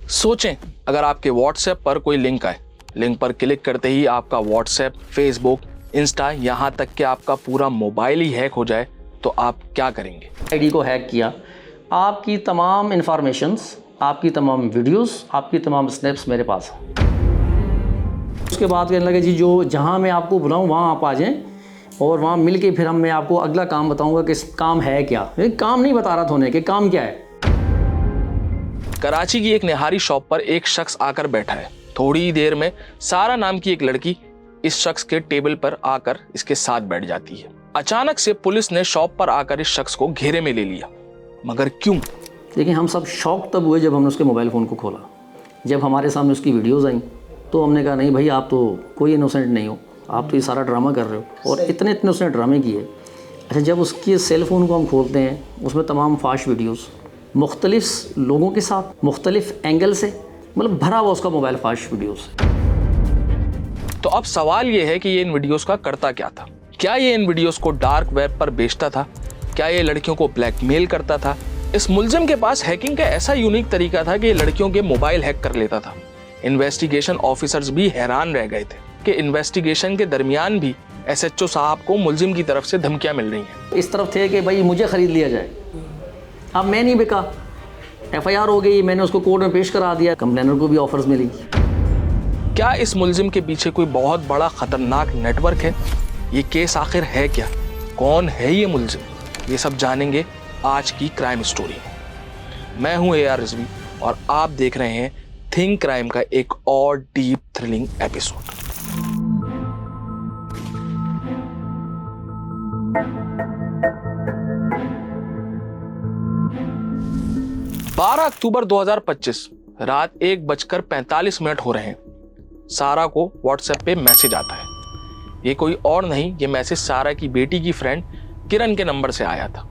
सोचें अगर आपके व्हाट्सएप पर कोई लिंक आए, लिंक पर क्लिक करते ही आपका व्हाट्सएप, फेसबुक, इंस्टा, यहाँ तक कि आपका पूरा मोबाइल ही हैक हो जाए तो आप क्या करेंगे? आईडी को हैक किया, आपकी तमाम इंफॉर्मेशंस, आपकी तमाम वीडियोस, आपकी तमाम स्नैप्स मेरे पास हैं। उसके बाद कहने लगे जी जो जहाँ मैं आपको बुलाऊँ वहाँ आप आ जाएँ और वहाँ मिल के फिर मैं आपको अगला काम बताऊँगा कि काम है क्या। काम नहीं बता रहा था उन्हें कि काम क्या है। कराची की एक निहारी शॉप पर एक शख्स आकर बैठा है। थोड़ी ही देर में सारा नाम की एक लड़की इस शख्स के टेबल पर आकर इसके साथ बैठ जाती है। अचानक से पुलिस ने शॉप पर आकर इस शख्स को घेरे में ले लिया, मगर क्यों? देखिए, हम सब शॉक तब हुए जब हमने उसके मोबाइल फ़ोन को खोला। जब हमारे सामने उसकी वीडियोज़ आई तो हमने कहा नहीं भाई, आप तो कोई इनोसेंट नहीं हो, आप तो ये सारा ड्रामा कर रहे हो। और इतने इतने उसने ड्रामे किए। अच्छा, जब उसके सेल फ़ोन को हम खोलते हैं, उसमें तमाम फाश वीडियोज़ मुख्तलिफ लोगों के साथ मुख्तलिफ एंगल से, मतलब भरा हुआ उसका मोबाइल फाश वीडियोज़। तो अब सवाल ये है कि ये इन वीडियोस का करता क्या था? क्या ये इन वीडियोस को डार्क वेब पर बेचता था? क्या ये लड़कियों को ब्लैकमेल करता था? इस मुलजिम के पास हैकिंग का ऐसा यूनिक तरीका था कि ये लड़कियों के मोबाइल हैक कर लेता था। इन्वेस्टिगेशन ऑफिसर्स भी हैरान रह गए थे कि इन्वेस्टिगेशन के दरमियान भी एसएचओ साहब को मुलजिम की तरफ से धमकियां मिल रही हैं। इस तरफ थे कि भाई मुझे ख़रीद लिया जाए। अब मैं नहीं बिका, एफआईआर हो गई, मैंने उसको कोर्ट में पेश करा दिया, कंप्लेनर को भी ऑफर्स मिली। क्या इस मुलजिम के पीछे कोई बहुत बड़ा खतरनाक नेटवर्क है? ये केस आखिर है क्या? कौन है ये मुलजिम? ये सब जानेंगे आज की क्राइम स्टोरी। मैं हूं AR रिजवी और आप देख रहे हैं थिंक क्राइम का एक और डीप थ्रिलिंग एपिसोड। बारह अक्टूबर 2025 रात 1:45 हो रहे हैं। सारा को व्हाट्सएप पे मैसेज आता है। ये कोई और नहीं, ये मैसेज सारा की बेटी की फ्रेंड किरण के नंबर से आया था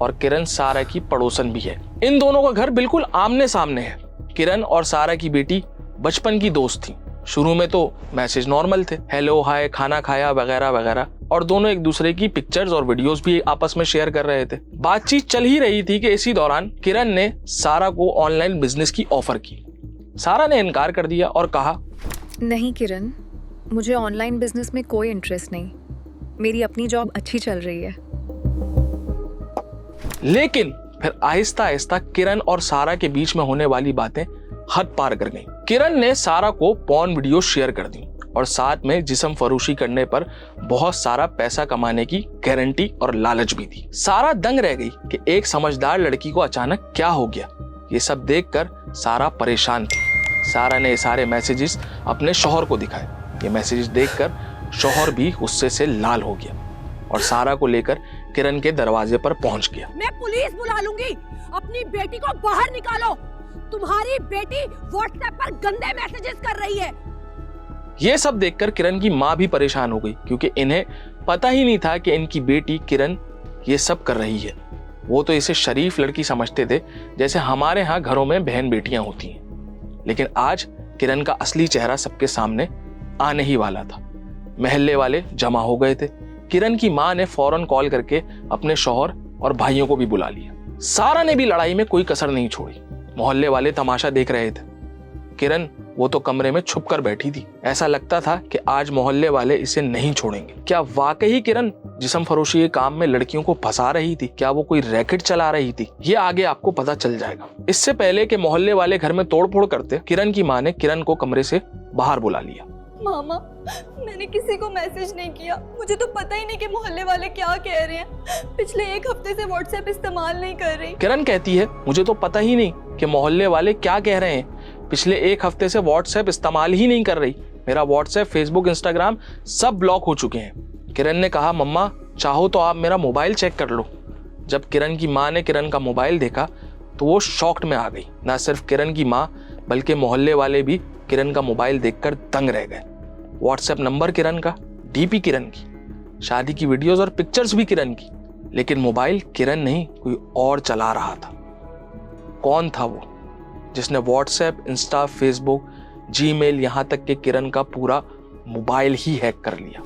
और किरण सारा की पड़ोसन भी है। इन दोनों का घर बिल्कुल आमने सामने है। किरण और सारा की बेटी बचपन की दोस्त थी। शुरू में तो मैसेज नॉर्मल थे, हेलो, हाय, खाना खाया, वगैरह वगैरह, और दोनों एक दूसरे की पिक्चर्स और वीडियोस भी आपस में शेयर कर रहे थे। बातचीत चल ही रही थी कि इसी दौरान किरण ने सारा को ऑनलाइन बिजनेस की ऑफर की। सारा ने इनकार कर दिया और कहा, नहीं किरण, मुझे ऑनलाइन बिजनेस में कोई इंटरेस्ट नहीं, मेरी अपनी जॉब अच्छी चल रही है। लेकिन फिर आहिस्ता आहिस्ता किरण और सारा के बीच में होने वाली बातें हद पार कर गईं। किरण ने सारा को पॉर्न वीडियो शेयर कर दी और साथ में जिस्म फरोशी करने पर बहुत सारा पैसा कमाने की गारंटी और लालच भी दी। सारा दंग रह गई कि एक समझदार लड़की को अचानक क्या हो गया। ये सब देखकर सारा परेशान थी। सारा ने ये सारे मैसेजेस अपने शौहर को दिखाए। ये मैसेजेस देखकर शौहर भी गुस्से से लाल हो गया और सारा को लेकर किरण के दरवाजे पर पहुंच गया। मैं पुलिस बुला लूंगी, अपनी बेटी को बाहर निकालो, तुम्हारी बेटी व्हाट्सएप पर गंदे मैसेजेस कर रही है। ये सब देखकर किरण की माँ भी परेशान हो गई, क्योंकि इन्हें पता ही नहीं था कि इनकी बेटी किरण ये सब कर रही है। वो तो इसे शरीफ लड़की समझते थे, जैसे हमारे यहाँ घरों में बहन बेटियां होती हैं। लेकिन आज किरण का असली चेहरा सबके सामने आने ही वाला था। महल्ले वाले जमा हो गए थे। किरण की माँ ने फौरन कॉल करके अपने शौहर और भाइयों को भी बुला लिया। सारा ने भी लड़ाई में कोई कसर नहीं छोड़ी। मोहल्ले वाले तमाशा देख रहे थे। किरण वो तो कमरे में छुप कर बैठी थी। ऐसा लगता था कि आज मोहल्ले वाले इसे नहीं छोड़ेंगे। क्या वाकई किरण जिस्म फरोशी के काम में लड़कियों को फंसा रही थी? क्या वो कोई रैकेट चला रही थी? ये आगे आपको पता चल जाएगा। इससे पहले कि मोहल्ले वाले घर में तोड़फोड़ करते, किरण की माँ ने किरण को कमरे से बाहर बुला लिया। मामा, मैंने किसी को मैसेज नहीं किया, मुझे तो पता ही नहीं कि मोहल्ले वाले क्या कह रहे हैं। पिछले 1 हफ्ते से व्हाट्सएप इस्तेमाल नहीं कर रही। किरण कहती है, मुझे तो पता ही नहीं कि मोहल्ले वाले क्या कह रहे हैं। पिछले 1 हफ्ते से व्हाट्सएप इस्तेमाल ही नहीं कर रही। मेरा व्हाट्सएप, फेसबुक, इंस्टाग्राम सब ब्लॉक हो चुके हैं। किरण ने कहा, मम्मा चाहो तो आप मेरा मोबाइल चेक कर लो। जब किरण की माँ ने किरण का मोबाइल देखा तो वो शॉक्ड में आ गई। ना सिर्फ किरण की माँ बल्कि मोहल्ले वाले भी किरण का मोबाइल देखकर दंग रह गए। व्हाट्सएप नंबर किरण का, डीपी किरण की, शादी की वीडियोस और पिक्चर्स भी किरण की, लेकिन मोबाइल किरण नहीं कोई और चला रहा था। कौन था वो जिसने व्हाट्सएप, इंस्टा, फेसबुक, जीमेल, यहां तक कि किरण का पूरा मोबाइल ही हैक कर लिया?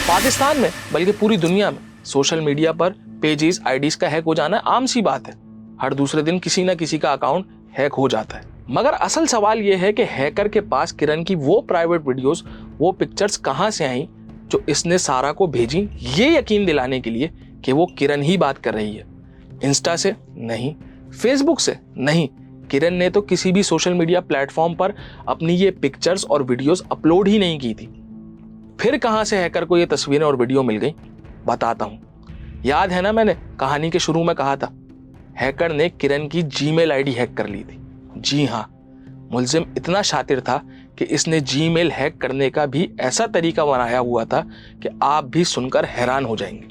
पाकिस्तान में बल्कि पूरी दुनिया में सोशल मीडिया पर पेजेस आईडीज का हैक हो जाना आम सी बात है। हर दूसरे दिन किसी ना किसी का अकाउंट हैक हो जाता है। मगर असल सवाल यह है कि हैकर के पास किरण की वो प्राइवेट वीडियोस, वो पिक्चर्स कहां से आई जो इसने सारा को भेजी, ये यकीन दिलाने के लिए कि वो किरण ही बात कर रही है। इंस्टा से नहीं, फेसबुक से नहीं, किरण ने तो किसी भी सोशल मीडिया प्लेटफॉर्म पर अपनी ये पिक्चर्स और वीडियोस अपलोड ही नहीं की थी। फिर कहां से हैकर को ये तस्वीरें और वीडियो मिल गई, बताता हूं। याद है ना, मैंने कहानी के शुरू में कहा था, हैकर ने किरण की जीमेल आईडी हैक कर ली थी। जी हां, मुलजिम इतना शातिर था कि इसने जीमेल हैक करने का भी ऐसा तरीका बनाया हुआ था कि आप भी सुनकर हैरान हो जाएंगे,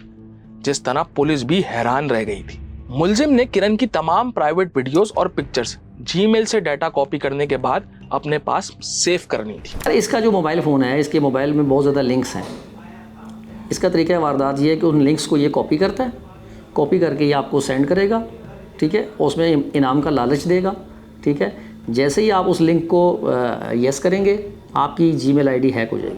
जिस तरह पुलिस भी हैरान रह गई थी। मुलजिम ने किरण की तमाम प्राइवेट वीडियोस और पिक्चर्स जीमेल से डाटा कॉपी करने के बाद अपने पास सेव करनी थी। इसका जो मोबाइल फ़ोन है, इसके मोबाइल में बहुत ज़्यादा लिंक्स हैं। इसका तरीका वारदात ये है कि उन लिंक्स को ये कॉपी करता है, कॉपी करके ये आपको सेंड करेगा, ठीक है, उसमें इनाम का लालच देगा, ठीक है। जैसे ही आप उस लिंक को यस करेंगे, आपकी जीमेल आईडी हैक हो जाएगी।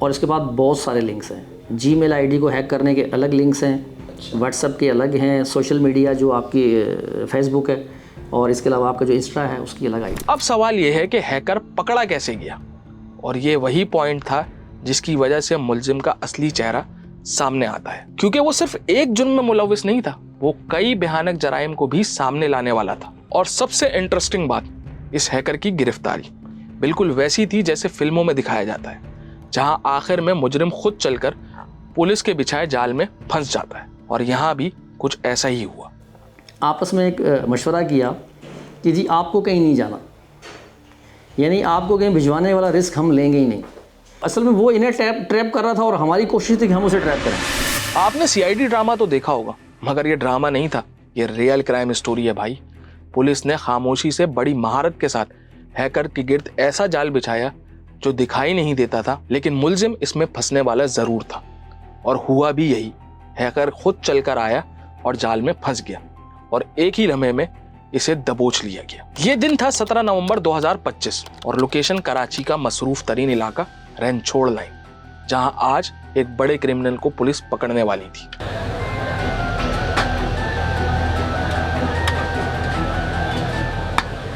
और इसके बाद बहुत सारे लिंक्स हैं। जीमेल आईडी को हैक करने के अलग लिंक्स हैं, व्हाट्सएप के अलग हैं, सोशल मीडिया जो आपकी फेसबुक है और इसके अलावा आपका जो इंस्टा है उसकी अलग आईडी। अब सवाल यह है कि हैकर पकड़ा कैसे गया, और ये वही पॉइंट था जिसकी वजह से मुलजिम का असली चेहरा सामने आता है। क्योंकि वो सिर्फ एक जुर्म में मुलविस नहीं था, वो कई भयानक जराइम को भी सामने लाने वाला था। और सबसे इंटरेस्टिंग बात, इस हैकर की गिरफ्तारी बिल्कुल वैसी थी जैसे फिल्मों में दिखाया जाता है, जहां आखिर में मुजरिम खुद चलकर पुलिस के बिछाए जाल में फंस जाता है। और यहाँ भी कुछ ऐसा ही हुआ। आपस में एक मशवरा किया कि जी आपको कहीं नहीं जाना, यानी आपको कहीं भिजवाने वाला रिस्क हम लेंगे ही नहीं। असल में वो इन्हें ट्रैप कर रहा था और हमारी कोशिश थी कि हम उसे ट्रैप करें। आपने सीआईडी ड्रामा तो देखा होगा, मगर ये ड्रामा नहीं था, ये रियल क्राइम स्टोरी है भाई। पुलिस ने खामोशी से बड़ी महारत के साथ हैकर के गिर्द ऐसा जाल बिछाया जो दिखाई नहीं देता था, लेकिन मुलजिम इसमें फंसने वाला जरूर था। और हुआ भी यही, हैकर खुद चलकर आया और जाल में फंस गया और एक ही लम्हे में इसे दबोच लिया गया। ये दिन था 17 नवंबर 2025 और लोकेशन कराची का मसरूफ तरीन इलाका रैनछोड़ लाइन, जहां आज एक बड़े क्रिमिनल को पुलिस पकड़ने वाली थी।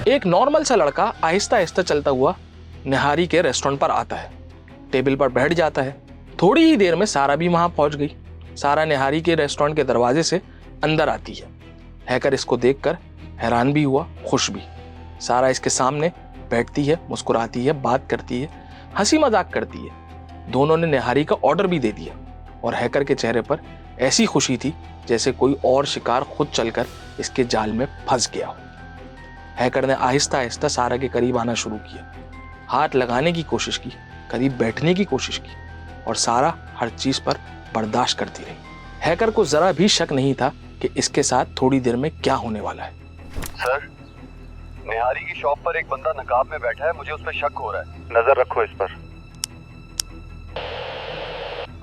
एक नॉर्मल सा लड़का आहिस्ता आहिस्ता चलता हुआ निहारी के रेस्टोरेंट पर आता है, टेबल पर बैठ जाता है। थोड़ी ही देर में सारा भी वहां पहुंच गई। सारा निहारी के रेस्टोरेंट के दरवाजे से अंदर आती है। हैकर इसको देखकर हैरान भी हुआ, खुश भी। सारा इसके सामने बैठती है, मुस्कुराती है, बात करती है, हंसी मजाक करती है। दोनों ने निहारी का ऑर्डर भी दे दिया और हैकर के चेहरे पर ऐसी खुशी थी जैसे कोई और शिकार खुद चलकर इसके जाल में फंस गया हो। हैकर ने आहिस्ता आहिस्ता सारा के करीब आना शुरू किया, हाथ लगाने की कोशिश की, करीब बैठने की कोशिश की, और सारा हर चीज पर बर्दाश्त करती रही। हैकर को जरा भी शक नहीं था कि इसके साथ थोड़ी देर में क्या होने वाला है। सर, निहारी की शॉप पर एक बंदा नकाब में बैठा है, मुझे उस पर शक हो रहा है। नजर रखो इस पर,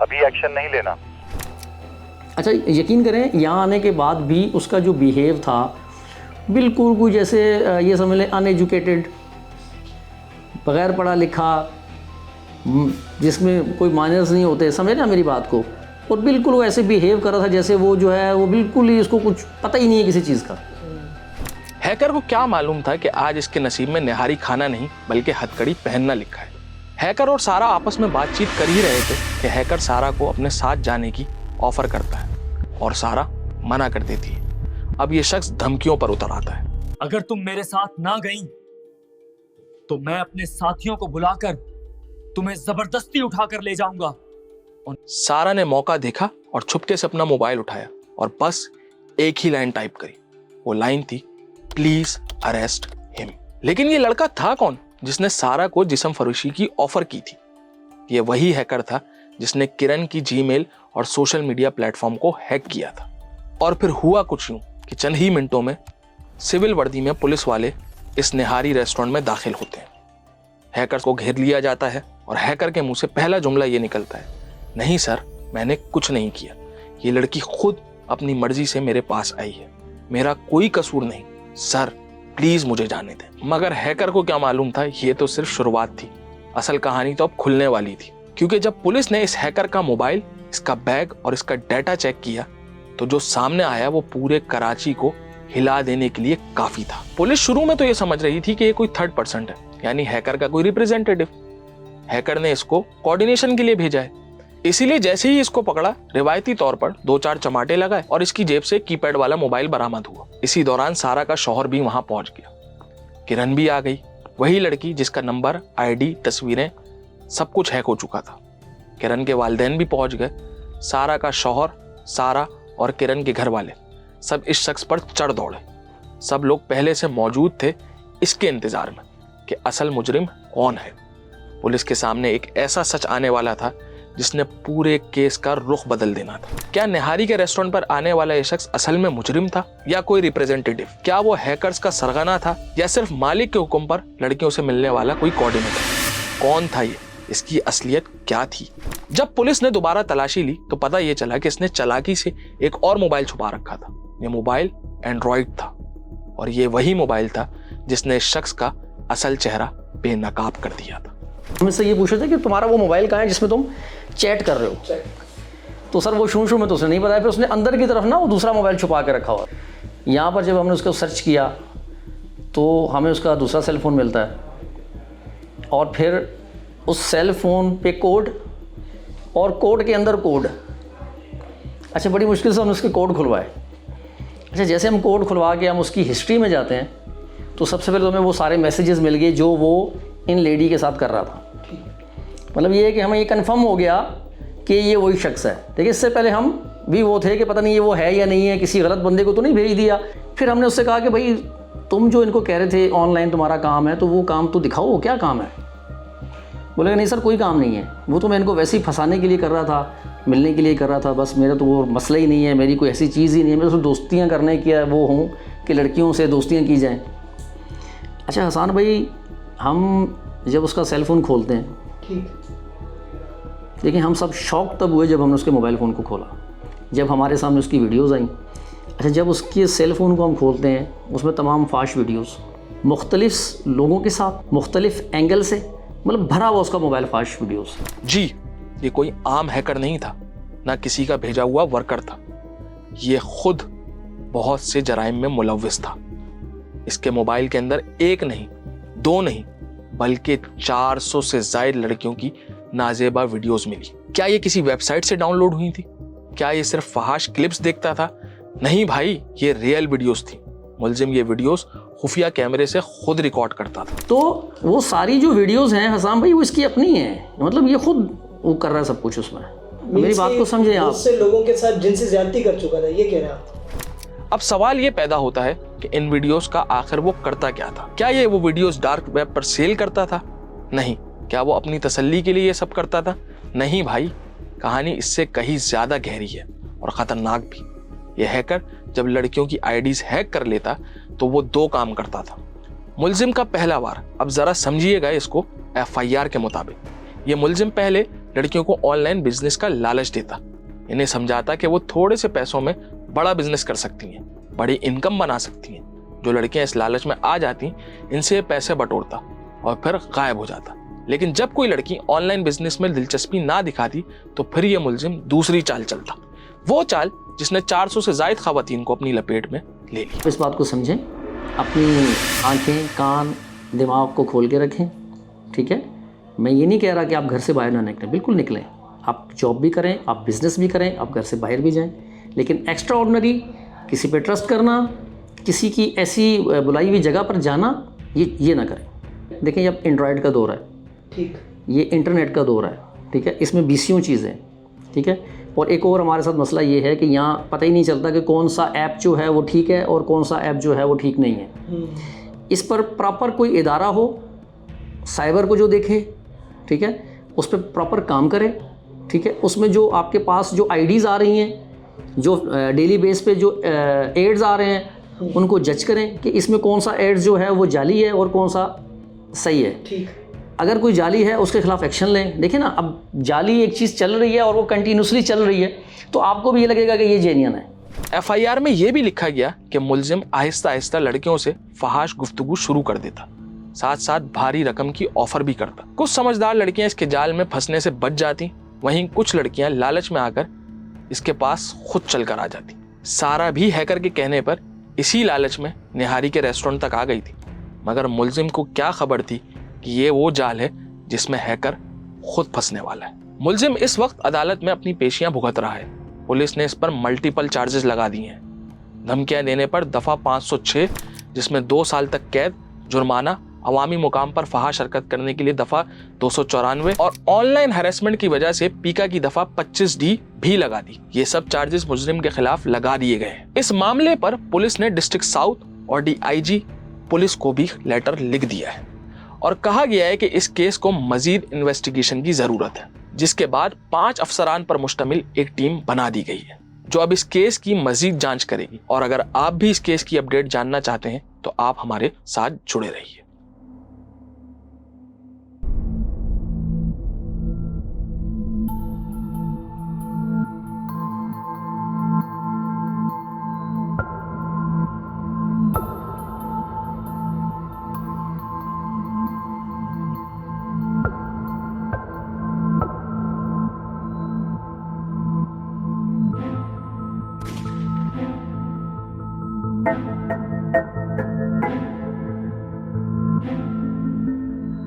अभी एक्शन नहीं लेना। अच्छा, यकीन करें यहाँ आने के बाद भी उसका जो बिहेव था बिल्कुल कोई जैसे ये समझ लें अनएजुकेटेड, बगैर पढ़ा लिखा, जिसमें कोई मानर्स नहीं होते, समझे ना मेरी बात को। और बिल्कुल वो ऐसे बिहेव कर रहा था जैसे वो जो है वो बिल्कुल ही उसको कुछ पता ही नहीं है किसी चीज़ का। हैकर को क्या मालूम था कि आज इसके नसीब में निहारी खाना नहीं बल्कि हथकड़ी पहनना लिखा है। हैकर और सारा आपस में बातचीत कर ही रहे थे कि हैकर सारा को अपने साथ जाने की ऑफर करता है और सारा मना कर देती है। अब ये शख्स धमकियों पर उतर आता है। अगर तुम मेरे साथ ना गई तो मैं अपने साथियों को बुलाकर तुम्हें जबरदस्ती उठाकर ले जाऊंगा। सारा ने मौका देखा और छुपके से अपना मोबाइल उठाया और बस एक ही लाइन टाइप करी। वो लाइन थी, प्लीज अरेस्ट हिम। लेकिन ये लड़का था कौन जिसने सारा को जिस्म फरोशी की ऑफर की थी? ये वही हैकर था जिसने किरण की जीमेल और सोशल मीडिया प्लेटफॉर्म को हैक किया था। और फिर हुआ कुछ यूं कि चंद ही मिनटों में सिविल वर्दी में पुलिस वाले इस निहारी रेस्टोरेंट में दाखिल होते हैं। हैकर को घेर लिया जाता है और हैकर के मुंह से पहला जुमला ये निकलता है, नहीं सर, मैंने कुछ नहीं किया। ये लड़की खुद अपनी मर्जी से मेरे पास आई है, मेरा कोई कसूर नहीं सर, प्लीज मुझे जाने दें। मगर हैकर को क्या मालूम था ये तो सिर्फ शुरुआत थी, असल कहानी तो अब खुलने वाली थी। क्योंकि जब पुलिस ने इस हैकर का मोबाइल इसका बैग और इसका डाटा चेक किया तो जो सामने आया वो पूरे कराची को हिला देने के लिए काफी था। पुलिस शुरू में तो ये समझ रही थी कि ये कोई थर्ड पर्सन है, यानी हैकर का कोई रिप्रेजेंटेटिव। हैकर ने इसको कोऑर्डिनेशन के लिए भेजा है। इसीलिए जैसे ही इसको पकड़ा, रिवायती तौर पर 2-4 चमाटे लगाए और इसकी जेब से कीपैड वाला मोबाइल बरामद हुआ। इसी दौरान सारा का शौहर भी वहां पहुंच गया। किरण भी आ गई, वही लड़की जिसका नंबर, आईडी, तस्वीरें सब कुछ हैक हो चुका था। किरण के वालिदैन भी पहुंच गए। सारा का शौहर, सारा और किरण के घर वाले सब इस शख्स पर चढ़ दौड़े। सब लोग पहले से मौजूद थे इसके इंतजार में कि असल मुजरिम कौन है। पुलिस के सामने एक ऐसा सच आने वाला था जिसने पूरे केस का रुख बदल देना था। क्या निहारी के रेस्टोरेंट पर आने वाला यह शख्स असल में मुजरिम था या कोई रिप्रेजेंटेटिव? क्या वो हैकर्स का सरगना था या सिर्फ मालिक के हुक्म पर लड़कियों से मिलने वाला कोई कोऑर्डिनेटर? कौन था ये? इसकी असलियत क्या थी? जब पुलिस ने दोबारा तलाशी ली तो पता ये चला कि इसने चालाकी से एक और मोबाइल छुपा रखा था। ये मोबाइल एंड्रॉइड था और ये वही मोबाइल था जिसने इस शख्स का असल चेहरा बेनकाब कर दिया था। हम इससे ये पूछे थे कि तुम्हारा वो मोबाइल कहाँ है जिसमें तुम चैट कर रहे हो? तो सर वो शुरू में तो उसने नहीं बताया, फिर उसने अंदर की तरफ ना वो दूसरा मोबाइल छुपा के रखा हुआ। यहाँ पर जब हमने उसको सर्च किया तो हमें उसका दूसरा सेल फ़ोन मिलता है और फिर उस सेल फ़ोन पे कोड और कोड के अंदर कोड। अच्छा, बड़ी मुश्किल से हमने उसके कोड खुलवाए। अच्छा, जैसे हम कोड खुलवा के हम उसकी हिस्ट्री में जाते हैं तो सबसे पहले हमें वो सारे मैसेजेस मिल गए जो वो इन लेडी के साथ कर रहा था। मतलब ये है कि हमें ये कंफर्म हो गया कि ये वही शख्स है। देखिए, इससे पहले हम भी वो थे कि पता नहीं ये वो है या नहीं है, किसी गलत बंदे को तो नहीं भेज दिया। फिर हमने उससे कहा कि भाई तुम जो इनको कह रहे थे ऑनलाइन तुम्हारा काम है, तो वो काम तो दिखाओ, वो क्या काम है? बोलेगा नहीं सर कोई काम नहीं है, वो तो मैं इनको वैसे ही फंसाने के लिए कर रहा था, मिलने के लिए कर रहा था, बस मेरा तो वो मसला ही नहीं है, मेरी कोई ऐसी चीज़ ही नहीं है, मैं तो दोस्तियाँ करने की वो हूँ कि लड़कियों से दोस्तियाँ की जाएँ। अच्छा हसान भाई, हम जब उसका सेल फ़ोन खोलते हैं, ठीक, लेकिन हम सब शौक तब हुए जब हमने उसके मोबाइल फ़ोन को खोला, जब हमारे सामने उसकी वीडियोस आई। अच्छा, जब उसके सेल फ़ोन को हम खोलते हैं, उसमें तमाम फाश वीडियोस मुख्तलिफ लोगों के साथ मुख्तलिफ एंगल से, मतलब भरा हुआ उसका मोबाइल फाश वीडियोस। जी, ये कोई आम हैकर नहीं था, ना किसी का भेजा हुआ वर्कर था। ये खुद बहुत से जराइम में मुलव्विस था। इसके मोबाइल के अंदर एक नहीं, दो नहीं, बल्कि 400 से ज़ायद लड़कियों की नाजेबा वीडियोस मिली। क्या ये किसी वेबसाइट से डाउनलोड हुई थी? क्या ये सिर्फ फहाश क्लिप्स देखता था? नहीं भाई, ये रियल वीडियोस थी। मुलजिम ये वीडियोस खुफिया कैमरे से खुद रिकॉर्ड करता था। तो वो सारी जो वीडियोस हैं हसान भाई, वो इसकी अपनी हैं, मतलब ये खुद वो कर रहा है सब कुछ उसमें। मेरी बात को समझे आप। उससे लोगों के साथ जिनसे ज्यादती कर चुका था, ये कह रहे हैं आप? अब सवाल ये पैदा होता है कि इन वीडियोस का आखिर वो करता क्या था? क्या ये वो वीडियोस डार्क वेब पर सेल करता था? नहीं। क्या वो अपनी तसल्ली के लिए ये सब करता था? नहीं भाई, कहानी इससे कहीं ज्यादा गहरी है और खतरनाक भी। यह हैकर जब लड़कियों की आईडीज हैक कर लेता तो वो दो काम करता था। मुलजिम का पहला वार, अब जरा समझिएगा इसको FIR के मुताबिक। ये मुलजिम पहले लड़कियों को ऑनलाइन बिजनेस का लालच देता, इन्हें समझाता कि वो थोड़े से पैसों में बड़ा बिजनेस कर सकती हैं, बड़ी इनकम बना सकती हैं। जो लड़कियां इस लालच में आ जाती, इनसे पैसे बटोरता और फिर गायब हो जाता। लेकिन जब कोई लड़की ऑनलाइन बिजनेस में दिलचस्पी ना दिखाती तो फिर ये मुलजिम दूसरी चाल चलता, वो चाल जिसने 400 से ज़ायद खवातीन को अपनी लपेट में ले लिया। इस बात को समझें, अपनी आंखें, कान, दिमाग को खोल के रखें, ठीक है? मैं ये नहीं कह रहा कि आप घर से बाहर ना निकलें, बिल्कुल निकलें। आप जॉब भी करें, आप बिजनेस भी करें, आप घर से बाहर भी जाएं, लेकिन एक्स्ट्रा ऑर्डिनरी किसी पे ट्रस्ट करना, किसी की ऐसी बुलाई हुई जगह पर जाना, ये ना करें। देखें, अब एंड्रॉयड का दौर है, ठीक, ये इंटरनेट का दौर है, ठीक है? इसमें 20 चीज़ें, ठीक है? और एक और हमारे साथ मसला ये है कि यहाँ पता ही नहीं चलता कि कौन सा ऐप जो है वो ठीक है और कौन सा ऐप जो है वो ठीक नहीं है। इस पर प्रॉपर कोई इदारा हो, साइबर को जो देखे, ठीक है, उस पर प्रॉपर काम करे, ठीक है? उसमें जो आपके पास जो आईडीज़ आ रही हैं, जो डेली बेस पे जो एड्स आ रहे हैं, उनको जज करें कि इसमें कौन सा एड्स जो है वो जाली है और कौन सा सही है। ठीक, अगर कोई जाली है उसके खिलाफ एक्शन लें। देखिए ना, अब जाली एक चीज़ चल रही है और वो कंटिन्यूसली चल रही है, तो आपको भी ये लगेगा कि ये जेन्युइन है। FIR में ये भी लिखा गया कि मुलजिम आहिस्ता आहिस्ता लड़कियों से फहाश गुफ्तगू शुरू कर देता, साथ साथ भारी रकम की ऑफर भी करता। कुछ समझदार लड़कियां इसके जाल में फंसने से बच जाती, वहीं कुछ लड़कियां लालच में आकर इसके पास खुद चलकर आ जाती। सारा भी हैकर के कहने पर इसी लालच में निहारी के रेस्टोरेंट तक आ गई थी, मगर मुलजिम को क्या खबर थी कि ये वो जाल है जिसमें हैकर खुद फंसने वाला है। मुलजिम इस वक्त अदालत में अपनी पेशियां भुगत रहा है। पुलिस ने इस पर मल्टीपल चार्जेस लगा दिए हैं। धमकियां देने पर दफा 506 जिसमें 2 साल तक कैद, जुर्माना, अवामी मुकाम पर फहाश हरकत करने के लिए दफा 294 और ऑनलाइन हैरेसमेंट की वजह से पीका की दफा 25D भी लगा दी। ये सब चार्जेस मुजरिम के खिलाफ लगा दिए गए हैं। इस मामले पर पुलिस ने डिस्ट्रिक्ट साउथ और DIG पुलिस को भी लेटर लिख दिया है और कहा गया है कि इस केस को मजीद इन्वेस्टिगेशन की जरूरत है, जिसके बाद 5 अफसरान पर मुश्तमिल एक टीम बना दी गई है जो अब इस केस की मजीद जांच करेगी। और अगर आप भी इस केस की अपडेट जानना चाहते हैं तो आप हमारे साथ जुड़े रहिए।